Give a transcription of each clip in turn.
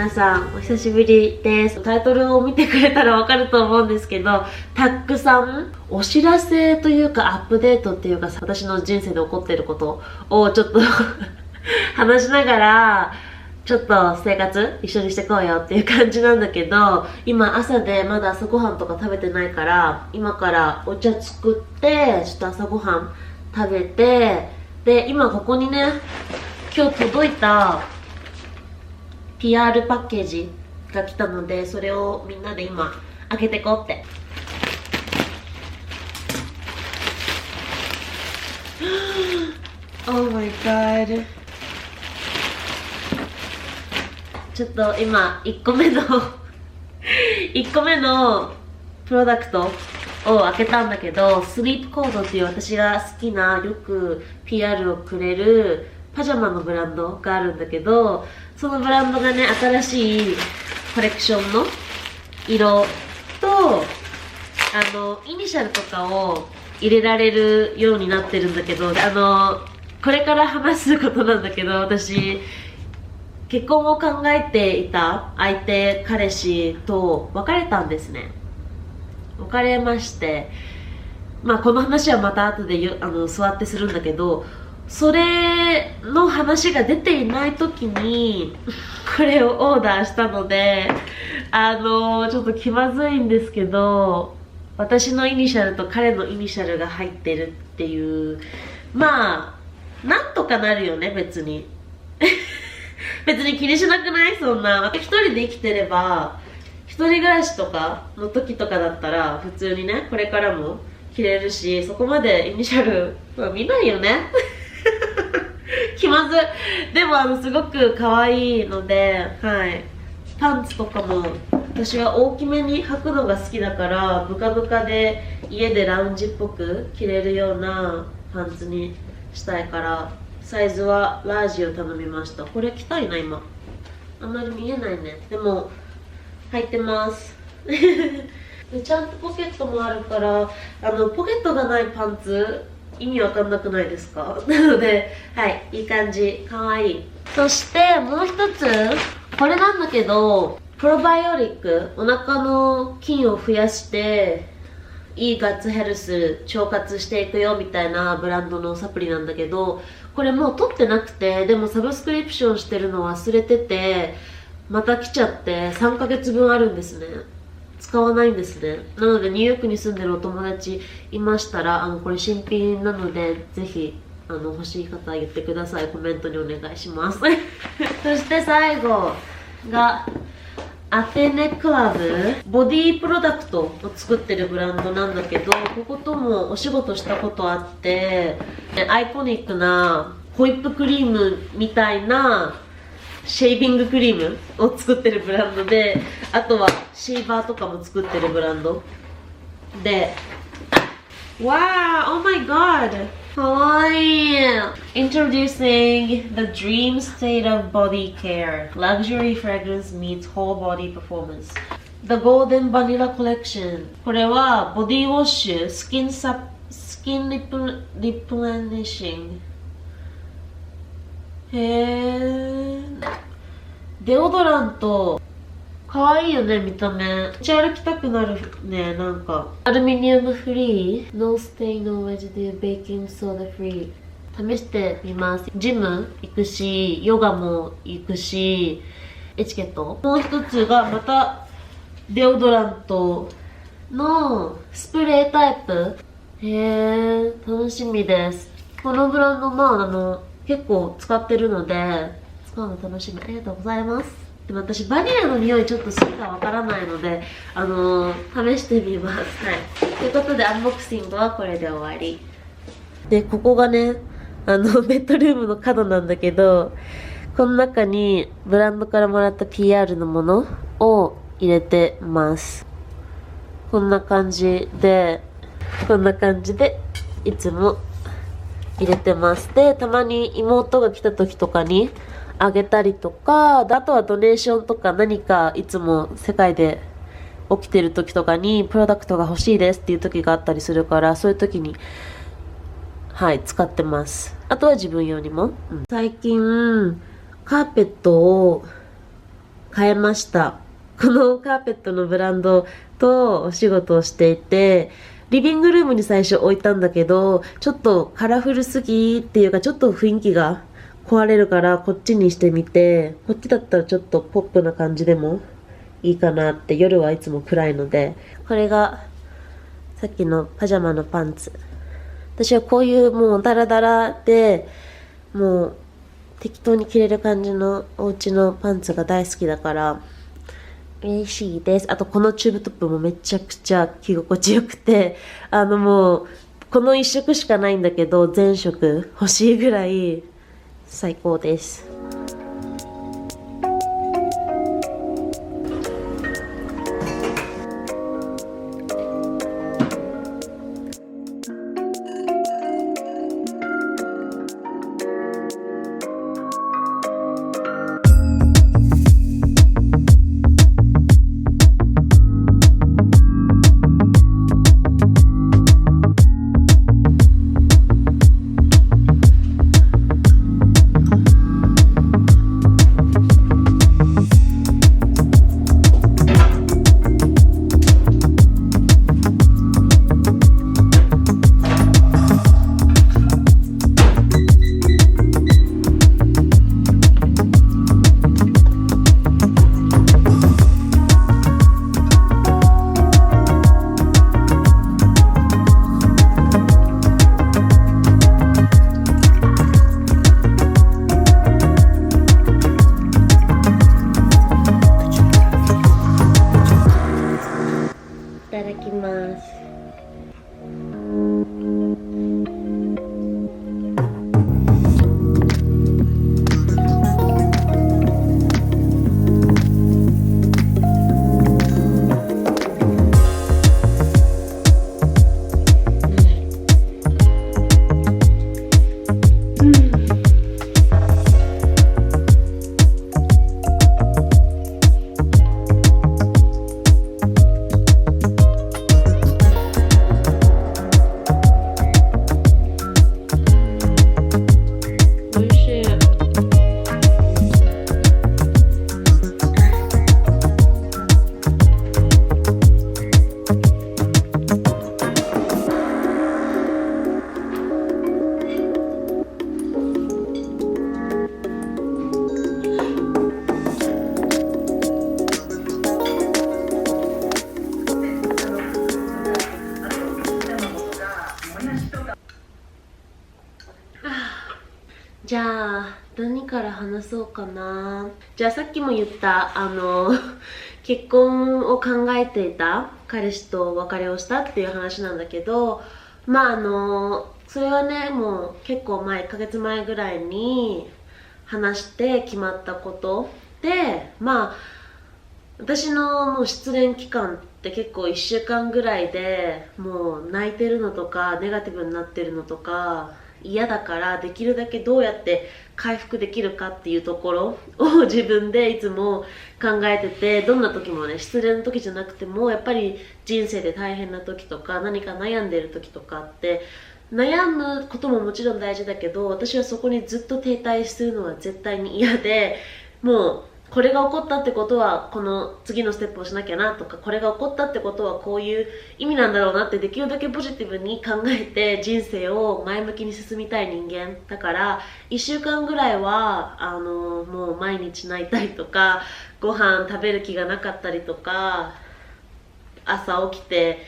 皆さんお久しぶりです。タイトルを見てくれたらわかると思うんですけど、たくさんお知らせというかアップデートっていうか、私の人生で起こっていることをちょっと話しながらちょっと生活一緒にしてこうよっていう感じなんだけど、今朝でまだ朝ごはんとか食べてないから、今からお茶作ってちょっと朝ごはん食べて、で今ここにね、今日届いた PR パッケージが来たので、それをみんなで今開けてこうって。Oh my god。 ちょっと今1個目の1個目のプロダクトを開けたんだけど、スリープコードっていう私が好きな、よく PR をくれるパジャマのブランドがあるんだけど、そのブランドがね、新しいコレクションの色とイニシャルとかを入れられるようになってるんだけど、これから話すことなんだけど、私結婚を考えていた相手、彼氏と別れたんですね。別れまして、まあこの話はまた後で座ってするんだけど、それの話が出ていない時にこれをオーダーしたので、ちょっと気まずいんですけど、私のイニシャルと彼のイニシャルが入ってるっていう、まあなんとかなるよね、別に別に気にしなくない？そんな一人で生きてれば、一人暮らしとかの時とかだったら普通にね、これからも着れるし、そこまでイニシャルは見ないよね気まずい。でもすごく可愛いので、はい、パンツとかも私は大きめに履くのが好きだから、ブカブカで家でラウンジっぽく着れるようなパンツにしたいから、サイズはラージを頼みました。これ着たいな。今あんまり見えないね。でも履いてますでちゃんとポケットもあるから、ポケットがないパンツ意味わかんなくないですかなので、はい、いい感じ、かわいい。そしてもう一つ、これなんだけど、プロバイオリック、お腹の菌を増やしていいガッツヘルス、腸活していくよみたいなブランドのサプリなんだけど、これもう取ってなくて、でもサブスクリプションしてるの忘れてて、また来ちゃって3ヶ月分あるんですね。使わないんですね。なのでニューヨークに住んでるお友達いましたら、これ新品なのでぜひ欲しい方言ってください。コメントにお願いしますそして最後がアテネクラブ、ボディプロダクトを作ってるブランドなんだけど、ここともお仕事したことあって、アイコニックなホイップクリームみたいなシェービングクリームを作ってるブランドで、あとはシェーバーとかも作ってるブランドで、わー、oh my god、 かわいい。 Introducing the dream state of body care, luxury fragrance meets whole body performance, The Golden Vanilla Collection。 これはボディウォッシュ、スキンリプレニッシング、デオドラント、かわいいよね、見た目。めっちゃ歩きたくなるね。なんかアルミニウムフリー、ノーステイノーレジディベーキングソーダフリー、試してみます。ジム行くし、ヨガも行くし、エチケット。もう一つがまたデオドラントのスプレータイプ。楽しみです。このブランド結構使ってるので、使うの楽しみ。ありがとうございます。でも私バニラの匂いちょっと好きかわからないので、試してみます。はい。ということでアンボックシングはこれで終わり。で、ここがね、ベッドルームの角なんだけど、この中にブランドからもらった PR のものを入れてます。こんな感じでいつも入れてます。で、たまに妹が来た時とかにあげたりとか、あとはドネーションとか、何かいつも世界で起きてる時とかにプロダクトが欲しいですっていう時があったりするから、そういう時にはい使ってます。あとは自分用にも、最近カーペットを変えました。このカーペットのブランドとお仕事をしていて、リビングルームに最初置いたんだけど、ちょっとカラフルすぎっていうか、ちょっと雰囲気が壊れるからこっちにしてみて、こっちだったらちょっとポップな感じでもいいかなって、夜はいつも暗いので。これがさっきのパジャマのパンツ。私はこういうもうダラダラで、もう適当に着れる感じのお家のパンツが大好きだから嬉しいです。あとこのチューブトップもめちゃくちゃ着心地よくて、もうこの一色しかないんだけど全色欲しいぐらい最高です。いただきます。じゃあ何から話そうかな。じゃあさっきも言った結婚を考えていた彼氏とお別れをしたっていう話なんだけど、それはねもう結構前、1ヶ月前ぐらいに話して決まったことで、私のもう失恋期間って結構1週間ぐらいでもう泣いてるのとかネガティブになってるのとか嫌だから、できるだけどうやって回復できるかっていうところを自分でいつも考えてて、どんな時もね、失恋の時じゃなくてもやっぱり人生で大変な時とか何か悩んでる時とかって、悩むことももちろん大事だけど、私はそこにずっと停滞するのは絶対に嫌で、もうこれが起こったってことはこの次のステップをしなきゃなとか、これが起こったってことはこういう意味なんだろうなって、できるだけポジティブに考えて人生を前向きに進みたい人間だから、1週間ぐらいはもう毎日泣いたりとか、ご飯食べる気がなかったりとか、朝起きて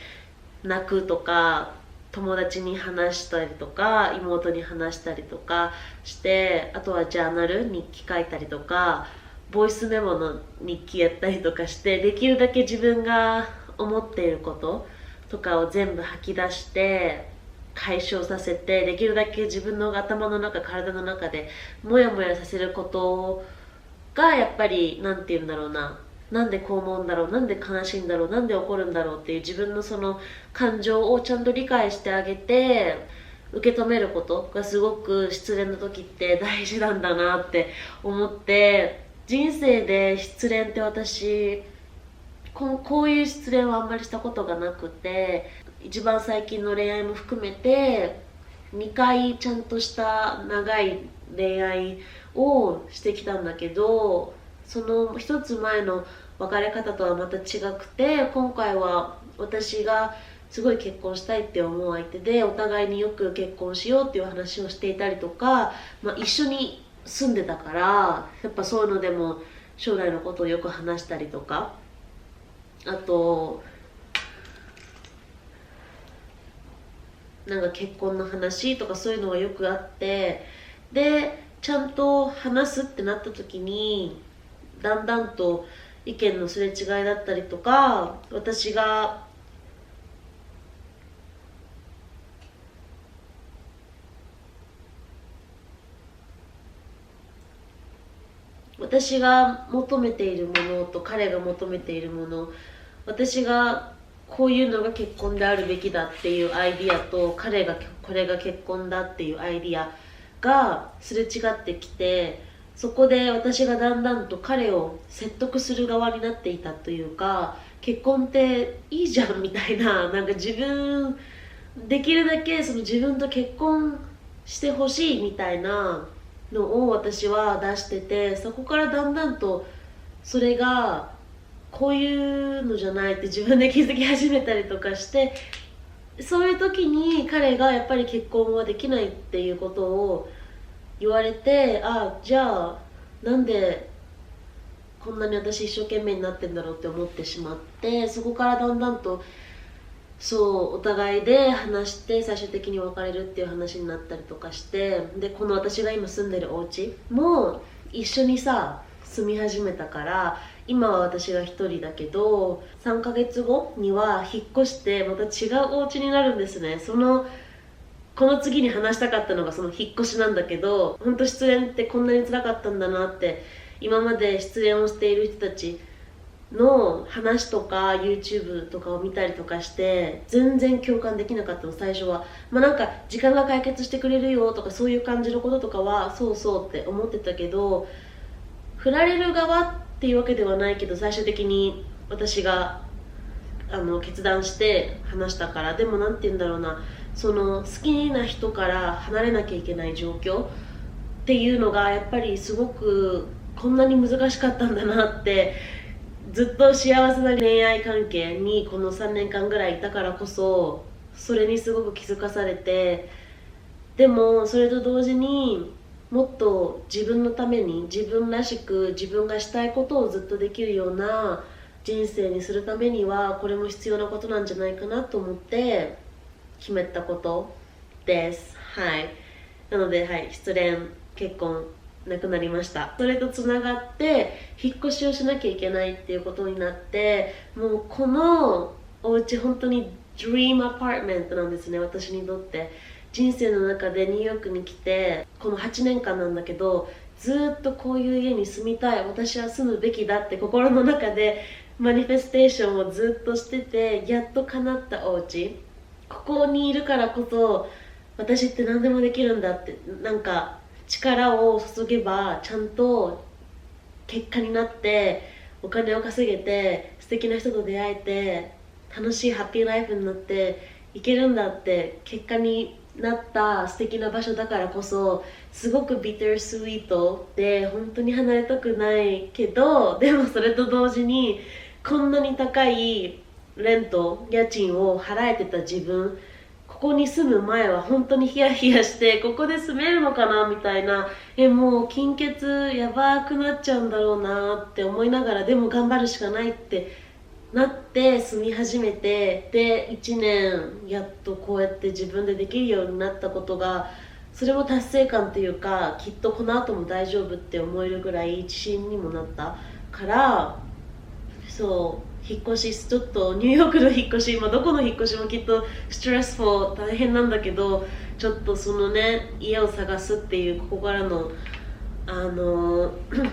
泣くとか、友達に話したりとか妹に話したりとかして、あとはジャーナル、日記書いたりとか、ボイスメモの日記やったりとかして、できるだけ自分が思っていることとかを全部吐き出して解消させて、できるだけ自分の頭の中、体の中でモヤモヤさせることが、やっぱりなんて言うんだろうな、なんでこう思うんだろう、なんで悲しいんだろう、なんで怒るんだろうっていう自分のその感情をちゃんと理解してあげて受け止めることがすごく失恋の時って大事なんだなって思って、人生で失恋って私こういう失恋はあんまりしたことがなくて、一番最近の恋愛も含めて2回ちゃんとした長い恋愛をしてきたんだけど、その一つ前の別れ方とはまた違くて、今回は私がすごい結婚したいって思う相手で、お互いによく結婚しようっていう話をしていたりとか、一緒に住んでたから、やっぱそういうのでも将来のことをよく話したりとか、あとなんか結婚の話とかそういうのがよくあって、でちゃんと話すってなった時にだんだんと意見のすれ違いだったりとか、私が求めているものと彼が求めているもの、私がこういうのが結婚であるべきだっていうアイディアと、彼がこれが結婚だっていうアイディアがすれ違ってきて、そこで私がだんだんと彼を説得する側になっていたというか、結婚っていいじゃんみたいな、なんか自分できるだけその自分と結婚してほしいみたいなのを私は出してて、そこからだんだんとそれがこういうのじゃないって自分で気づき始めたりとかして、そういう時に彼がやっぱり結婚はできないっていうことを言われて、じゃあなんでこんなに私一生懸命になってんだろうって思ってしまって、そこからだんだんとお互いで話して最終的に別れるっていう話になったりとかして、でこの私が今住んでるお家も一緒に住み始めたから、今は私が一人だけど3ヶ月後には引っ越してまた違うお家になるんですね。この次に話したかったのがその引っ越しなんだけど、本当失恋ってこんなに辛かったんだなって、今まで失恋をしている人たちの話とか YouTube とかを見たりとかして全然共感できなかったの、最初は。なんか時間が解決してくれるよとかそういう感じのこととかはそうそうって思ってたけど、振られる側っていうわけではないけど最終的に私が決断して話したから。でもなんて言うんだろうな、その好きな人から離れなきゃいけない状況っていうのがやっぱりすごくこんなに難しかったんだなって、ずっと幸せな恋愛関係にこの3年間ぐらいいたからこそそれにすごく気づかされて、でもそれと同時にもっと自分のために自分らしく自分がしたいことをずっとできるような人生にするためにはこれも必要なことなんじゃないかなと思って決めたことです。はい。なので、はい、失恋、結婚なくなりました。それとつながって引っ越しをしなきゃいけないっていうことになって、もうこのお家本当に Dream Apartment なんですね、私にとって。人生の中でニューヨークに来てこの8年間なんだけど、ずっとこういう家に住みたい、私は住むべきだって心の中でマニフェステーションをずっとしてて、やっと叶ったお家、ここにいるからこそ私って何でもできるんだって、なんか力を注げばちゃんと結果になってお金を稼げて素敵な人と出会えて楽しいハッピーライフになっていけるんだって結果になった素敵な場所だからこそ、すごくビタースイートで本当に離れたくないけど、でもそれと同時にこんなに高いレント家賃を払えてた自分、ここに住む前は本当にヒヤヒヤして、ここで住めるのかなみたいな、もう金欠やばくなっちゃうんだろうなって思いながら、でも頑張るしかないってなって住み始めて、で1年やっとこうやって自分でできるようになったことが、それも達成感というか、きっとこの後も大丈夫って思えるぐらい自信にもなったから、引っ越し、ちょっとニューヨークの引っ越し、どこの引っ越しもきっとストレスフォー大変なんだけど、ちょっとそのね家を探すっていうここからの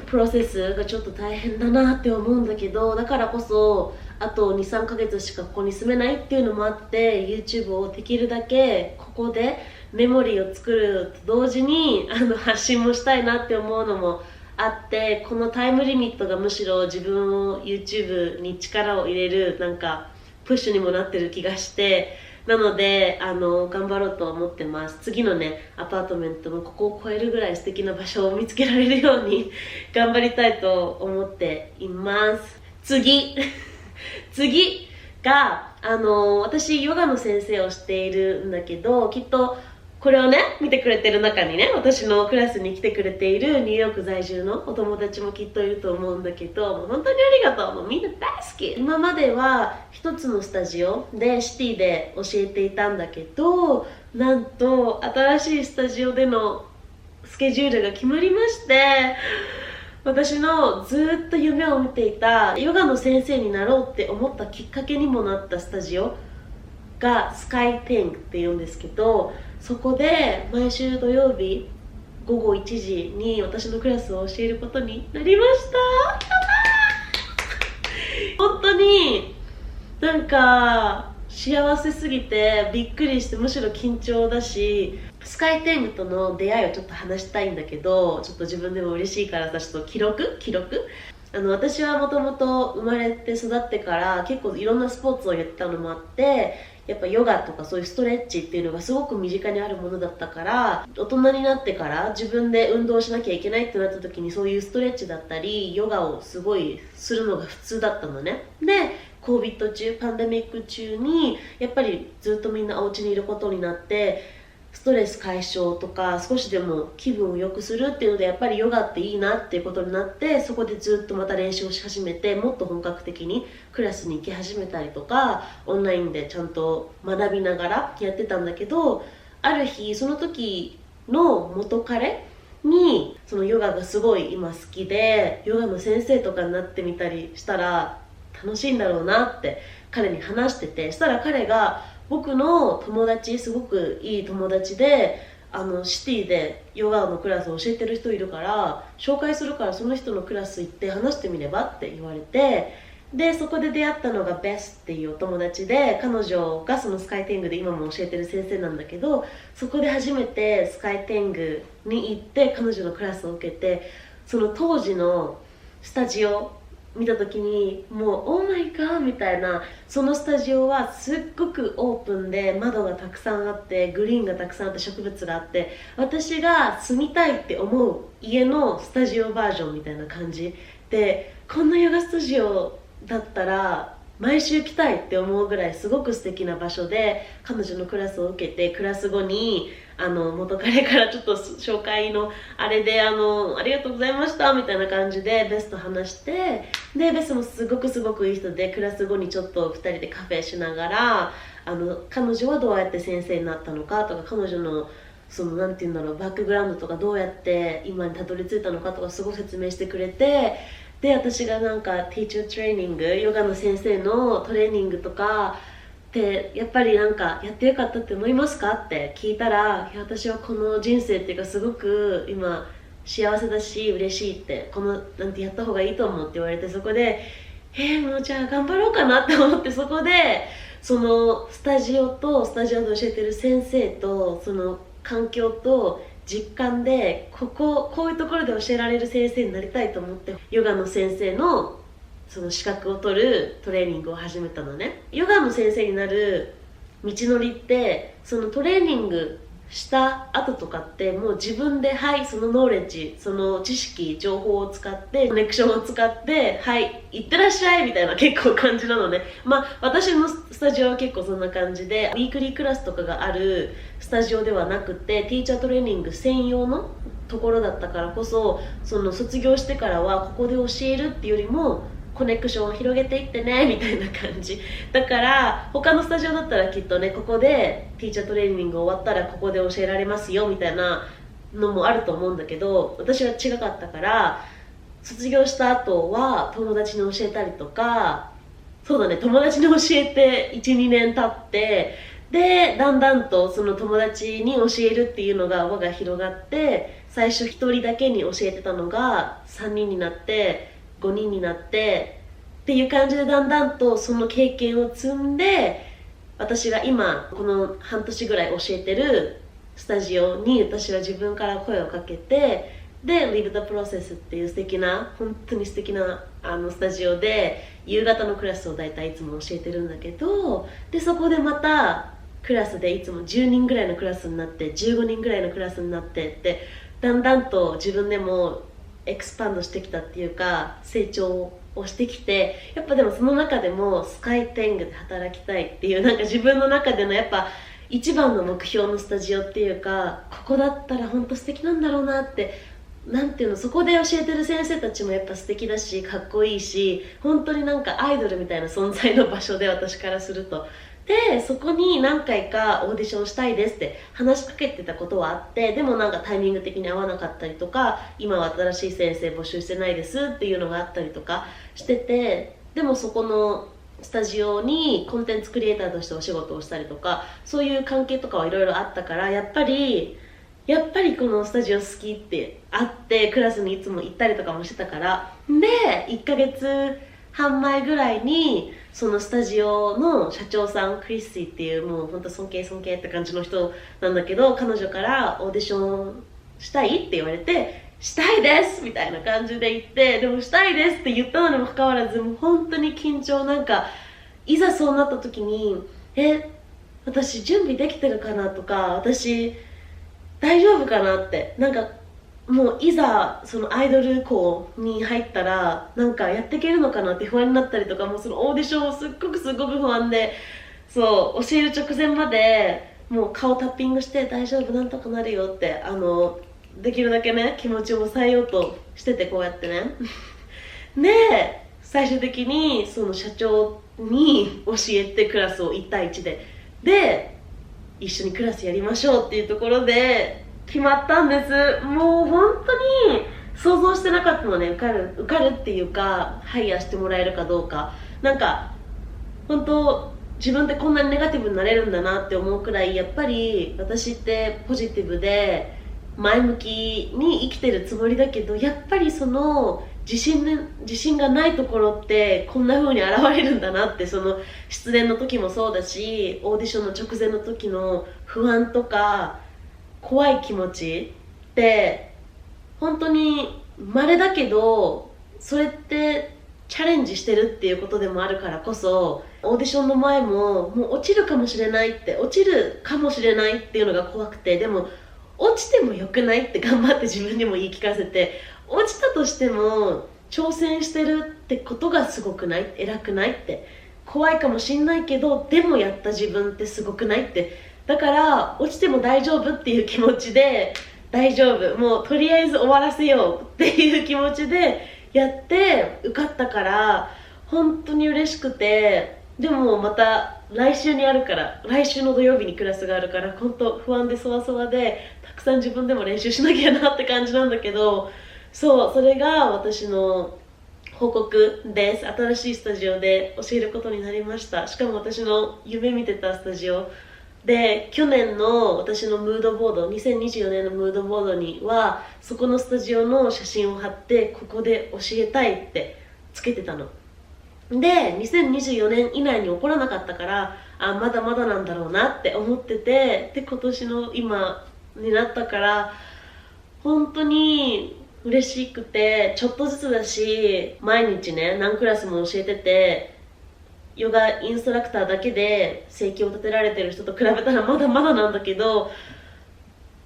プロセスがちょっと大変だなって思うんだけど、だからこそあと 2,3 ヶ月しかここに住めないっていうのもあって YouTube をできるだけここでメモリーを作ると同時に発信もしたいなって思うのもあって、このタイムリミットがむしろ自分を YouTube に力を入れるなんかプッシュにもなってる気がして、なので頑張ろうと思ってます。次のねアパートメントもここを超えるぐらい素敵な場所を見つけられるように頑張りたいと思っています。次次が私ヨガの先生をしているんだけど、きっとこれをね見てくれてる中にね、私のクラスに来てくれているニューヨーク在住のお友達もきっといると思うんだけど、もう本当にありがとう。もうみんな大好き。今までは一つのスタジオでシティで教えていたんだけど、なんと新しいスタジオでのスケジュールが決まりまして、私のずっと夢を見ていたヨガの先生になろうって思ったきっかけにもなったスタジオがスカイテングっていうんですけど、そこで毎週土曜日午後1時に私のクラスを教えることになりました。本当になんか幸せすぎてびっくりして、むしろ緊張だし、スカイテングとの出会いをちょっと話したいんだけど、ちょっと自分でも嬉しいからさ、ちょっと記録私はもともと生まれて育ってから結構いろんなスポーツをやってたのもあって、やっぱヨガとかそういうストレッチっていうのがすごく身近にあるものだったから、大人になってから自分で運動しなきゃいけないってなった時にそういうストレッチだったりヨガをすごいするのが普通だったのね。でCOVID 中、パンデミック中にやっぱりずっとみんなお家にいることになって、ストレス解消とか少しでも気分を良くするっていうのでやっぱりヨガっていいなっていうことになって、そこでずっとまた練習をし始めて、もっと本格的にクラスに行き始めたりとか、オンラインでちゃんと学びながらやってたんだけど、ある日その時の元彼にそのヨガがすごい今好きでヨガの先生とかになってみたりしたら楽しいんだろうなって彼に話してて、したら彼が僕の友達、すごくいい友達でシティでヨガのクラスを教えてる人いるから紹介するから、その人のクラス行って話してみればって言われて、でそこで出会ったのがベスっていうお友達で、彼女がそのスカイテングで今も教えてる先生なんだけど、そこで初めてスカイテングに行って彼女のクラスを受けて、その当時のスタジオ見た時にもうオーマイガーみたいな、そのスタジオはすっごくオープンで窓がたくさんあってグリーンがたくさんあって植物があって、私が住みたいって思う家のスタジオバージョンみたいな感じで、こんなヨガスタジオだったら毎週来たいって思うぐらいすごく素敵な場所で、彼女のクラスを受けて、クラス後に元彼からちょっと紹介のあれでありがとうございましたみたいな感じでベスと話して、でベスもすごくいい人で、クラス後にちょっと2人でカフェしながら彼女はどうやって先生になったのかとか、彼女のそのなんていうんだろう、バックグラウンドとかどうやって今にたどり着いたのかとかすごい説明してくれて、で私がなんかティーチャートレーニング、ヨガの先生のトレーニングとかでやっぱりなんかやってよかったって思いますかって聞いたら、いや私はこの人生っていうかすごく今幸せだし嬉しいって、このなんてやった方がいいと思うって言われて、そこでもうじゃあ頑張ろうかなって思って、そこでそのスタジオとスタジオで教えてる先生とその環境と実感でこういうところで教えられる先生になりたいと思って、ヨガの先生のその資格を取るトレーニングを始めたのね。ヨガの先生になる道のりって、そのトレーニングした後とかってもう自分でそのノーレッジ、その知識情報を使ってコネクションを使って行ってらっしゃいみたいな結構感じなのね。私のスタジオは結構そんな感じで、ウィークリークラスとかがあるスタジオではなくて、ティーチャートレーニング専用のところだったからこそ、その卒業してからはここで教えるっていうよりもコネクションを広げていってねみたいな感じだから、他のスタジオだったらきっとね、ここでティーチャートレーニング終わったらここで教えられますよみたいなのもあると思うんだけど、私は違かったから、卒業した後は友達に教えたりとか、そうだね、友達に教えて 1,2 年経って、でだんだんとその友達に教えるっていうのが輪が広がって、最初1人だけに教えてたのが3人になって5人になってっていう感じで、だんだんとその経験を積んで、私が今この半年ぐらい教えてるスタジオに私は自分から声をかけて、で Live the Process っていう素敵な本当に素敵なスタジオで夕方のクラスをだいたいいつも教えてるんだけど、でそこでまたクラスでいつも10人ぐらいのクラスになって15人ぐらいのクラスになってってだんだんと自分でもエクスパンドしてきたっていうか成長をしてきて、やっぱでもその中でもスカイテングで働きたいっていうなんか自分の中でのやっぱ一番の目標のスタジオっていうか、ここだったら本当素敵なんだろうなって、なんていうの、そこで教えてる先生たちもやっぱ素敵だしかっこいいし、本当になんかアイドルみたいな存在の場所で私からすると。でそこに何回かオーディションしたいですって話しかけてたことはあって、でもなんかタイミング的に合わなかったりとか、今は新しい先生募集してないですっていうのがあったりとかしてて、でもそこのスタジオにコンテンツクリエイターとしてお仕事をしたりとか、そういう関係とかはいろいろあったから、やっぱりこのスタジオ好きってあって、クラスにいつも行ったりとかもしてたから、で1ヶ月半前ぐらいにそのスタジオの社長さん、クリスティっていうもう本当尊敬って感じの人なんだけど、彼女からオーディションしたいって言われて、したいですみたいな感じで言って、でもしたいですって言ったのにもかかわらず、もう本当に緊張、なんかいざそうなった時に私準備できてるかなとか、私大丈夫かなって、なんかもういざそのアイドル校に入ったらなんかやっていけるのかなって不安になったりとか、もうそのオーディションをすっごく不安で、そう教える直前までもう顔タッピングして大丈夫なんとかなるよってできるだけね気持ちを抑えようとしてて、こうやってねで最終的にその社長に教えてクラスを1対1で一緒にクラスやりましょうっていうところで決まったんです。もう本当に想像してなかったのね、受かるっていうかハイヤーしてもらえるかどうか。なんか本当自分ってこんなにネガティブになれるんだなって思うくらい、やっぱり私ってポジティブで前向きに生きてるつもりだけど、やっぱりその自信がないところってこんな風に現れるんだなって、その失恋の時もそうだし、オーディションの直前の時の不安とか怖い気持ちって本当に稀だけど、それってチャレンジしてるっていうことでもあるからこそ、オーディションの前ももう落ちるかもしれないっていうのが怖くて、でも落ちてもよくないって頑張って自分にも言い聞かせて、落ちたとしても挑戦してるってことがすごくない、偉くないって、怖いかもしんないけどでもやった自分ってすごくないって、だから落ちても大丈夫っていう気持ちで、大丈夫もうとりあえず終わらせようっていう気持ちでやって受かったから、本当に嬉しくて。でもまた来週にあるから、来週の土曜日にクラスがあるから、本当不安でそわそわで、たくさん自分でも練習しなきゃなって感じなんだけど、それが私の報告です。新しいスタジオで教えることになりました。しかも私の夢見てたスタジオで、去年の私のムードボード、2024年のムードボードにはそこのスタジオの写真を貼って、ここで教えたいってつけてたので、2024年以内に起こらなかったから、まだまだなんだろうなって思ってて、で今年の今になったから本当に嬉しくて、ちょっとずつだし、毎日ね何クラスも教えてて、ヨガインストラクターだけで生計を立てられてる人と比べたらまだまだなんだけど、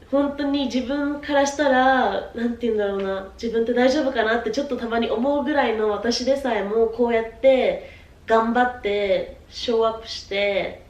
本当に自分からしたらなんて言うんだろうな、自分って大丈夫かなってちょっとたまに思うぐらいの私でさえも、こうやって頑張ってショーアップして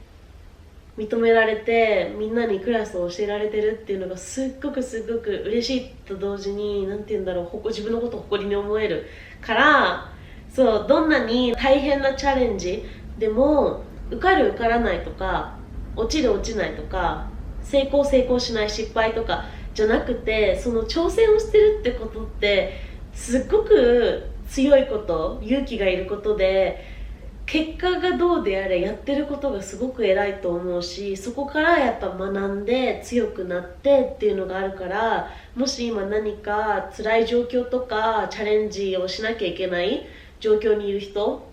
認められて、みんなにクラスを教えられてるっていうのがすっごく嬉しいと同時に、なんて言うんだろう、自分のことを誇りに思えるから、そうどんなに大変なチャレンジでも、受かる受からないとか、落ちる落ちないとか、成功しない失敗とかじゃなくて、その挑戦をしてるってことってすっごく強いこと、勇気がいることで、結果がどうであれやってることがすごく偉いと思うし、そこからやっぱ学んで強くなってっていうのがあるから、もし今何か辛い状況とかチャレンジをしなきゃいけない状況にいる人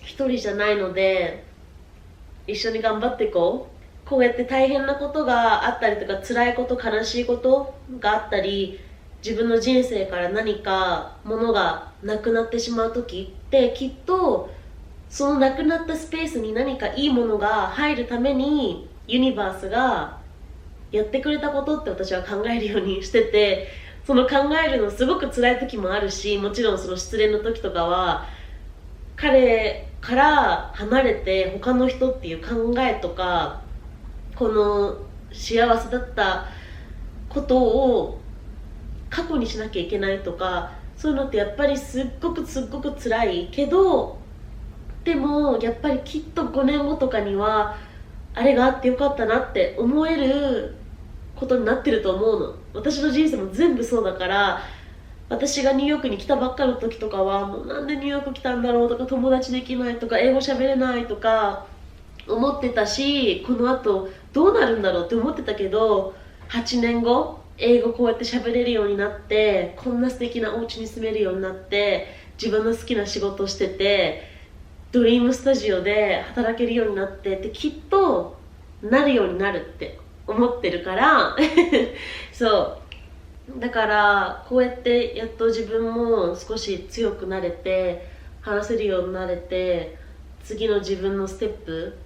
一人じゃないので、一緒に頑張っていこう。こうやって大変なことがあったりとか、辛いこと悲しいことがあったり、自分の人生から何かものがなくなってしまう時ってきっとそのなくなったスペースに何かいいものが入るためにユニバースがやってくれたことって私は考えるようにしてて、その考えるのすごく辛い時もあるし、もちろんその失恋の時とかは彼から離れて他の人っていう考えとか、この幸せだったことを過去にしなきゃいけないとか、そういうのってやっぱりすっごく辛いけど、でもやっぱりきっと5年後とかにはあれがあってよかったなって思えることになってると思うの。私の人生も全部そうだから、私がニューヨークに来たばっかの時とかはもうなんでニューヨーク来たんだろうとか、友達できないとか、英語喋れないとか思ってたし、この後どうなるんだろうって思ってたけど、8年後英語こうやって喋れるようになって、こんな素敵なお家に住めるようになって、自分の好きな仕事をしてて、ドリームスタジオで働けるようになってってきっとなるようになるって思ってるからそうだから、こうやってやっと自分も少し強くなれて話せるようになれて、次の自分のステップ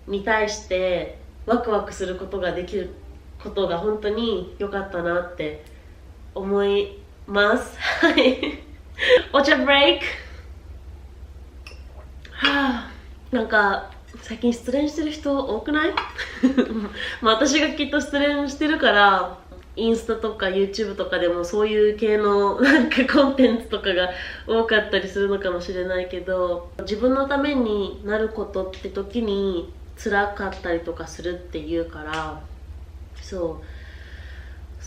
に対してワクワクすることができることが本当に良かったなって思いますはい。What's your break? はあ、なんか最近失恋してる人多くないまあ私がきっと失恋してるから、インスタとか YouTube とかでもそういう系のなんかコンテンツとかが多かったりするのかもしれないけど、自分のためになることって時に辛かったりとかするっていうから、そ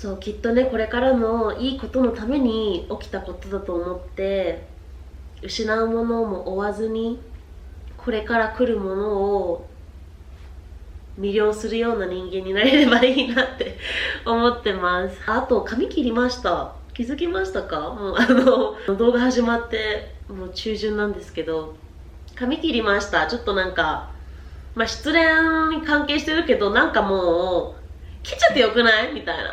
うきっとね、これからのいいことのために起きたことだと思って、失うものも追わずにこれから来るものを魅了するような人間になれればいいなって思ってます。あと髪切りました。気づきましたか？もう動画始まってもう中旬なんですけど、髪切りました。ちょっとなんかまあ失恋に関係してるけど、なんかもう切っちゃってよくないみたいな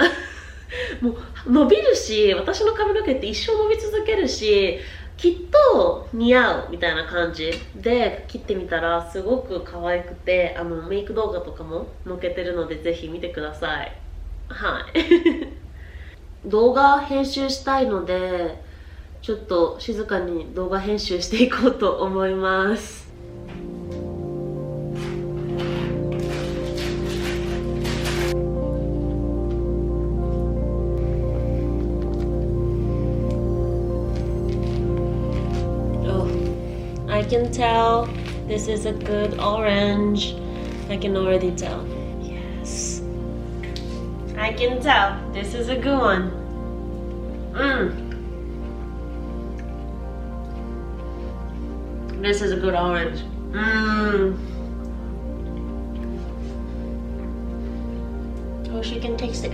もう伸びるし、私の髪の毛って一生伸び続けるし、きっと似合うみたいな感じで切ってみたらすごく可愛くて、メイク動画とかも載っけてるのでぜひ見てください。はい動画編集したいので、ちょっと静かに動画編集していこうと思います。I can tell this is a good orange. I can already tell. Yes. I can tell this is a good one. This is a good orange. Oh, she can taste it.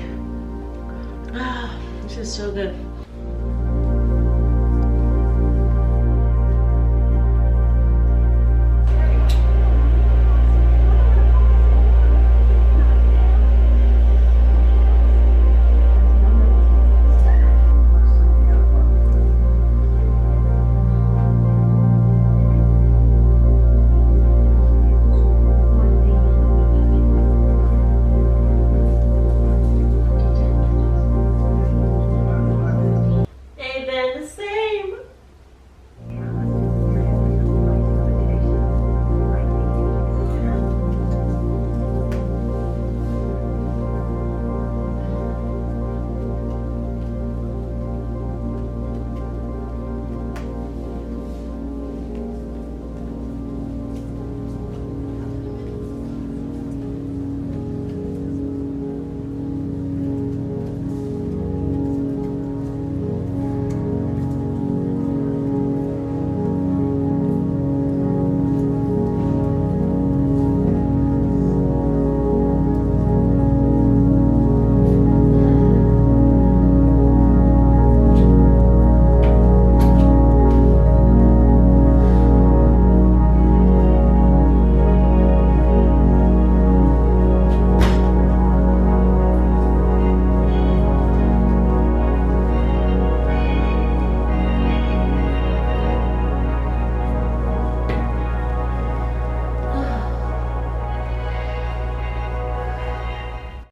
Ah, this is so good.